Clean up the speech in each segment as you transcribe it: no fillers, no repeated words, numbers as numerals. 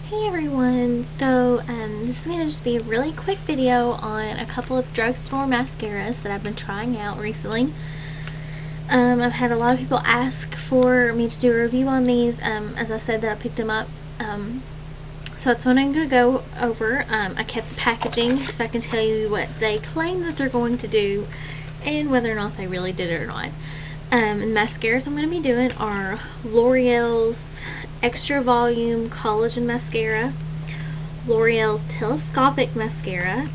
Hey everyone, so this is going to just be a really quick video on a couple of drugstore mascaras that I've been trying out recently. I've had a lot of people ask for me to do a review on these, as I said that I picked them up, so that's what I'm going to go over. I kept the packaging so I can tell you what they claim that they're going to do and whether or not they really did it or not. And mascaras I'm going to be doing are L'Oreal's Extra Volume Collagen Mascara, LOreal Telescopic Mascara,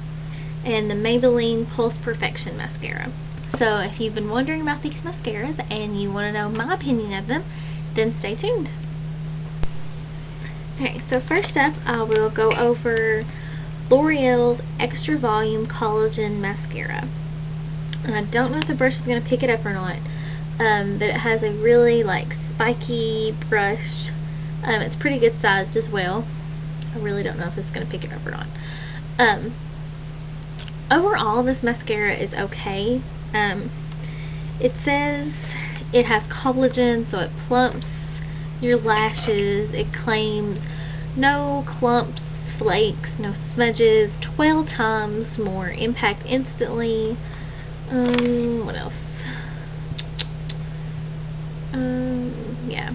and the Maybelline Pulse Perfection Mascara. So if you've been wondering about these mascaras and you want to know my opinion of them, then stay tuned. Okay, so first up I will go over L'Oreal's Extra Volume Collagen Mascara. And I don't know if the brush is going to pick it up or not, but it has a really spiky brush. It's pretty good sized as well. I really don't know if it's going to pick it up or not. Overall, this mascara is okay. It says it has collagen, so it plumps your lashes. It claims no clumps, flakes, no smudges, 12 times more impact instantly. What else? Yeah.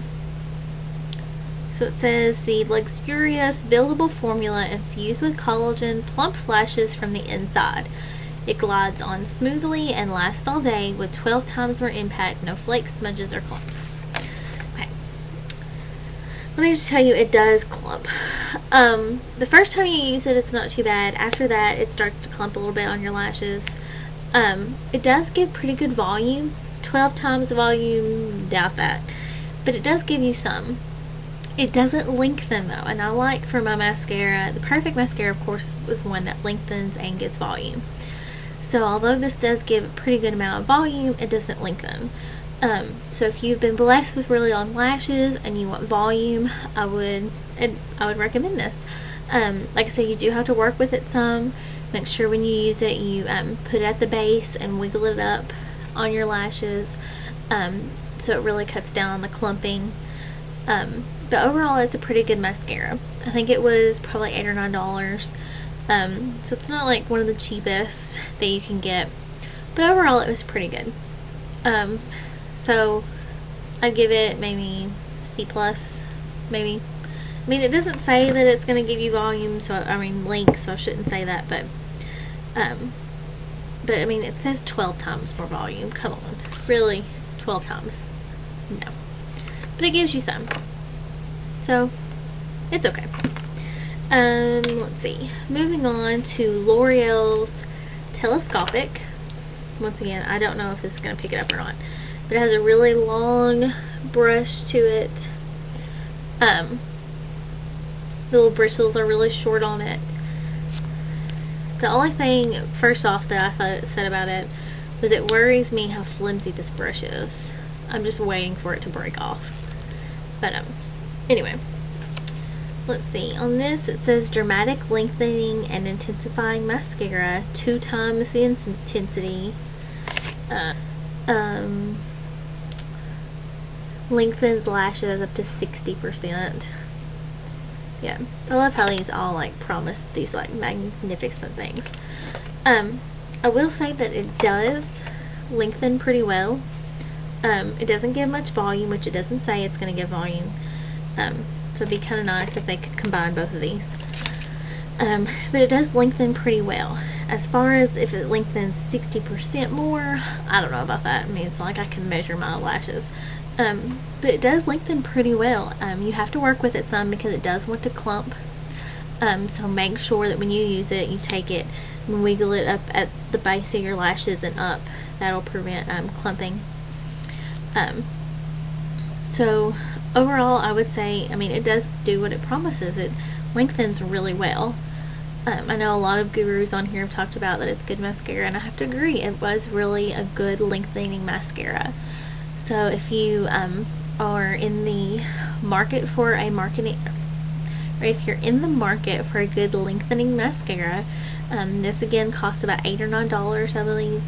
So it says the luxurious buildable formula infused with collagen plumps lashes from the inside. It glides on smoothly and lasts all day with 12 times more impact, no flakes, smudges, or clumps. Okay. Let me just tell you, it does clump. The first time you use it, it's not too bad. After that, it starts to clump a little bit on your lashes. It does give pretty good volume. 12 times the volume, doubt that. But it does give you some. It doesn't lengthen though, and I like for my mascara, the perfect mascara of course was one that lengthens and gives volume. So although this does give a pretty good amount of volume, it doesn't lengthen. So if you've been blessed with really long lashes and you want volume, I would recommend this. Like I said, you do have to work with it some. Make sure when you use it, you put it at the base and wiggle it up on your lashes, so it really cuts down on the clumping. But overall, it's a pretty good mascara. I think it was probably $8 or $9. So it's not like one of the cheapest that you can get, but overall it was pretty good. So I'd give it maybe C+, maybe. I mean, it doesn't say that it's going to give you volume, so length, so I shouldn't say that, but I mean, it says 12 times more volume. Come on, really, 12 times? No, but it gives you some, so it's okay. Let's see. Moving on to L'Oreal's Telescopic. Once again, I don't know if it's going to pick it up or not, but it has a really long brush to it. The little bristles are really short on it. The only thing, first off, that I said about it was it worries me how flimsy this brush is. I'm just waiting for it to break off. But, anyway. Let's see. On this, it says dramatic lengthening and intensifying mascara, 2 times the intensity. Lengthens lashes up to 60%. Yeah, I love how these all promise these magnificent things. I will say that it does lengthen pretty well. It doesn't give much volume, which it doesn't say it's going to give volume. So it'd be kind of nice if they could combine both of these. But it does lengthen pretty well. As far as if it lengthens 60% more, I don't know about that. I mean, it's not like I can measure my lashes. But it does lengthen pretty well. You have to work with it some because it does want to clump. So make sure that when you use it, you take it and wiggle it up at the base of your lashes and up. That'll prevent clumping. So overall, I would say, I mean, it does do what it promises. It lengthens really well. I know a lot of gurus on here have talked about that it's good mascara, and I have to agree, it was really a good lengthening mascara. So if you are in the market for a if you're in the market for a good lengthening mascara, this again costs about $8 or $9, I believe.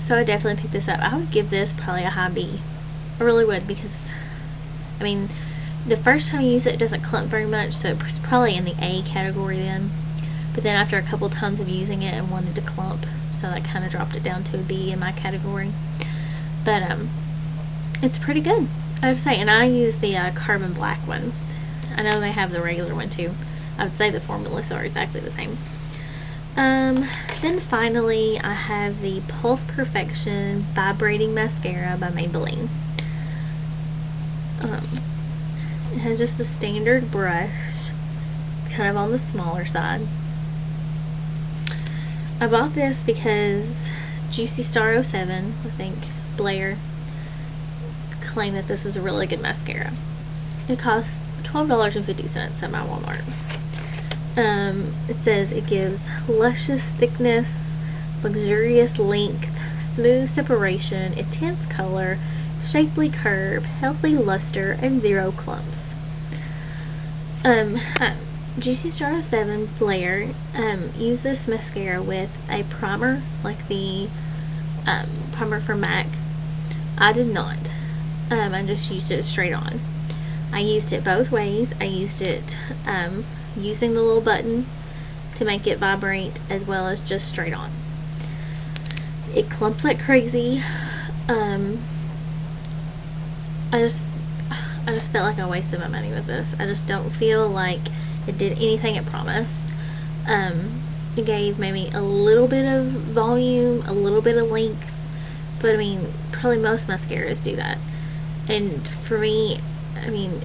So I definitely pick this up. I would give this probably a high B. I really would, because I mean, The first time you use it, it doesn't clump very much, so it's probably in the A category then. But then after a couple times of using it, it wanted to clump, so that kind of dropped it down to a B in my category. But it's pretty good, I would say. And I use the carbon black one. I know they have the regular one too. I would say the formulas are exactly the same. Then finally, I have the Pulse Perfection Vibrating Mascara by Maybelline. It has just a standard brush, kind of on the smaller side. I bought this because Juicy Star 07, I think, Blair, claimed that this is a really good mascara. It costs $12.50 at my Walmart. It says it gives luscious thickness, luxurious length, smooth separation, intense color, shapely curve, healthy luster, and 0 clumps. Juicy Star 07 Blair used this mascara with a primer, like the primer from MAC. I did not. I just used it straight on. I used it both ways. I used it using the little button to make it vibrate, as well as just straight on. It clumps like crazy. I just felt like I wasted my money with this. I just don't feel like it did anything it promised. It gave maybe a little bit of volume, a little bit of length, but I mean, probably most mascaras do that. And for me, I mean,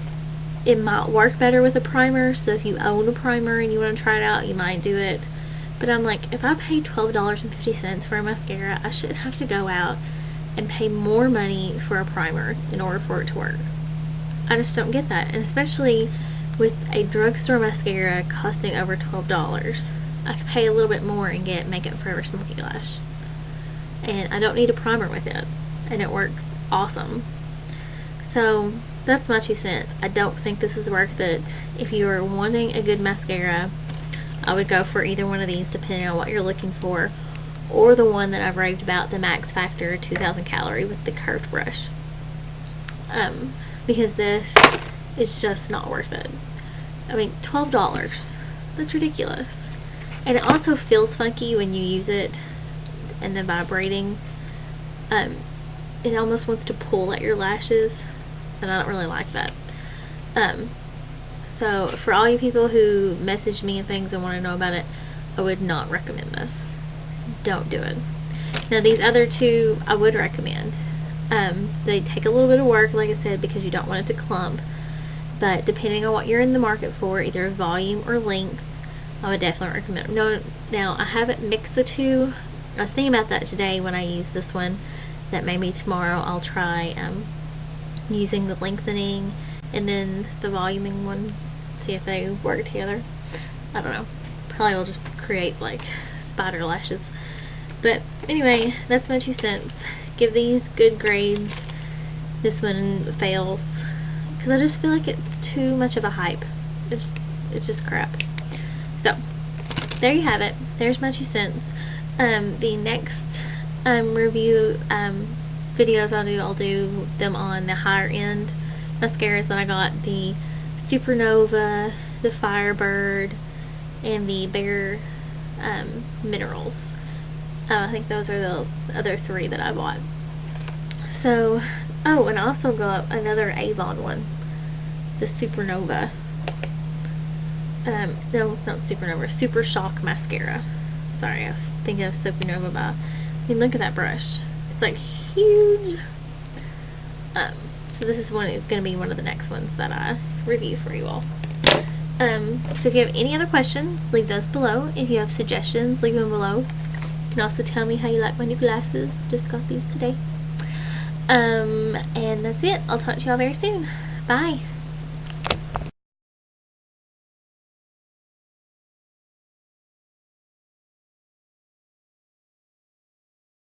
it might work better with a primer, so if you own a primer and you want to try it out, you might do it. But I'm like, if I pay $12.50 for a mascara, I shouldn't have to go out and pay more money for a primer in order for it to work. I just don't get that. And especially with a drugstore mascara costing over $12, I could pay a little bit more and get Makeup Forever Smoky Lash. And I don't need a primer with it. And it works awesome. So that's my 2 cents. I don't think this is worth it. If you are wanting a good mascara, I would go for either one of these depending on what you're looking for, or the one that I've raved about, the Max Factor 2000 calorie with the curved brush. Because this is just not worth it. I mean, $12. That's ridiculous. And it also feels funky when you use it and the vibrating. It almost wants to pull at your lashes, and I don't really like that. So for all you people who message me and things and want to know about it, I would not recommend this. Don't do it. Now these other two I would recommend. They take a little bit of work, like I said, because you don't want it to clump, but depending on what you're in the market for, either volume or length, I would definitely recommend them. Now I haven't mixed the two. I was thinking about that today when I used this one, that maybe tomorrow I'll try using the lengthening and then the voluming one, see if they work together. I don't know. Probably will just create like spider lashes. But anyway, that's my 2 cents. Give these good grades. This one fails because I just feel like it's too much of a hype. It's just crap. So there you have it. There's my 2 cents. The next review videos I'll do them on the higher end mascaras that I got: the Supernova, the Firebird, and the Bare Minerals. I think those are the other 3 that I bought. So, oh, and I also got another Avon one, the Supernova. No, not Supernova, Super Shock Mascara. Sorry, I was thinking of Supernova by. I mean, look at that brush. It's like huge. So this is going to be one of the next ones that I review for you all. So if you have any other questions, leave those below. If you have suggestions, leave them below. You can also tell me how you like my new glasses. Just got these today. And that's it. I'll talk to y'all very soon. Bye.